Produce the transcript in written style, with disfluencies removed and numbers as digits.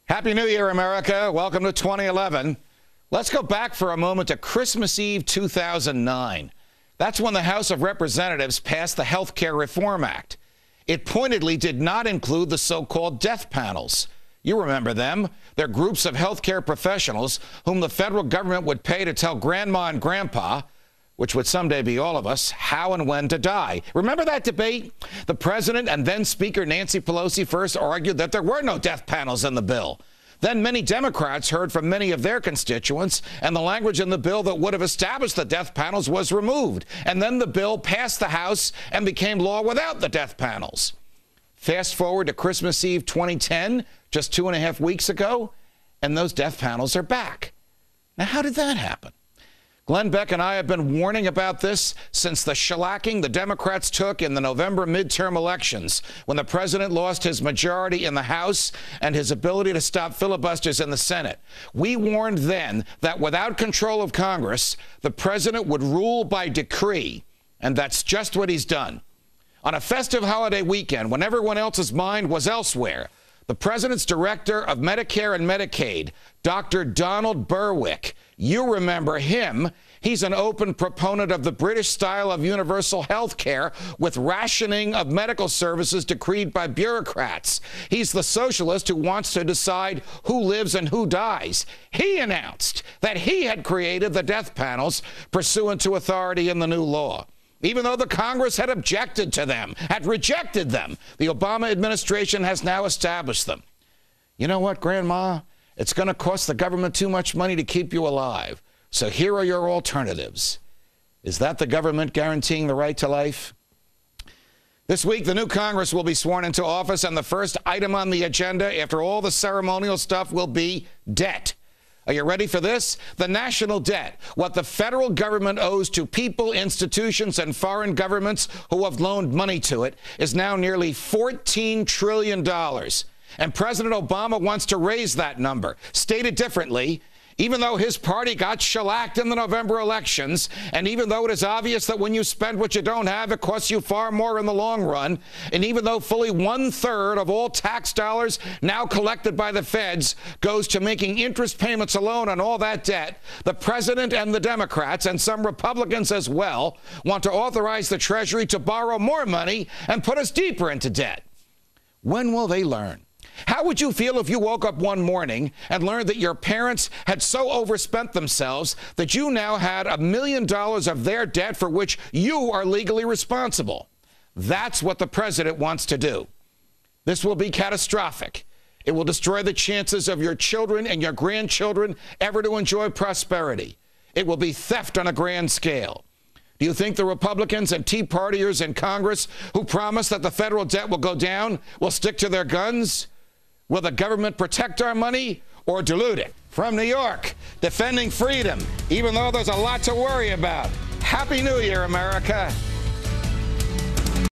Happy New Year, America. Welcome to 2011. Let's go back for a moment to Christmas Eve 2009. That's when the House of Representatives passed the Health Care Reform Act. It pointedly did not include the so-called death panels. You remember them. They're groups of healthcare professionals whom the federal government would pay to tell grandma and grandpa, which would someday be all of us, how and when to die. Remember that debate? The president and then Speaker Nancy Pelosi first argued that there were no death panels in the bill. Then many Democrats heard from many of their constituents, and the language in the bill that would have established the death panels was removed. And then the bill passed the House and became law without the death panels. Fast forward to Christmas Eve 2010, just 2.5 weeks ago, and those death panels are back. Now, how did that happen? Glenn Beck and I have been warning about this since the shellacking the Democrats took in the November midterm elections, when the president lost his majority in the House and his ability to stop filibusters in the Senate. We warned then that without control of Congress, the president would rule by decree, and that's just what he's done. On a festive holiday weekend, when everyone else's mind was elsewhere, the president's director of Medicare and Medicaid, Dr. Donald Berwick, you remember him. He's an open proponent of the British style of universal health care with rationing of medical services decreed by bureaucrats. He's the socialist who wants to decide who lives and who dies. He announced that he had created the death panels pursuant to authority in the new law. Even though the Congress had objected to them, had rejected them, the Obama administration has now established them. You know what, Grandma? It's going to cost the government too much money to keep you alive. So here are your alternatives. Is that the government guaranteeing the right to life? This week, the new Congress will be sworn into office, and the first item on the agenda after all the ceremonial stuff will be debt. Are you ready for this? The national debt, what the federal government owes to people, institutions, and foreign governments who have loaned money to it, is now nearly $14 trillion. And President Obama wants to raise that number. Stated differently, even though his party got shellacked in the November elections, and even though it is obvious that when you spend what you don't have, it costs you far more in the long run, and even though fully 1/3 of all tax dollars now collected by the feds goes to making interest payments alone on all that debt, the president and the Democrats, and some Republicans as well, want to authorize the Treasury to borrow more money and put us deeper into debt. When will they learn? How would you feel if you woke up one morning and learned that your parents had so overspent themselves that you now had $1 million of their debt for which you are legally responsible? That's what the president wants to do. This will be catastrophic. It will destroy the chances of your children and your grandchildren ever to enjoy prosperity. It will be theft on a grand scale. Do you think the Republicans and Tea Partiers in Congress who promise that the federal debt will go down will stick to their guns? Will the government protect our money or dilute it? From New York, defending freedom, even though there's a lot to worry about. Happy New Year, America.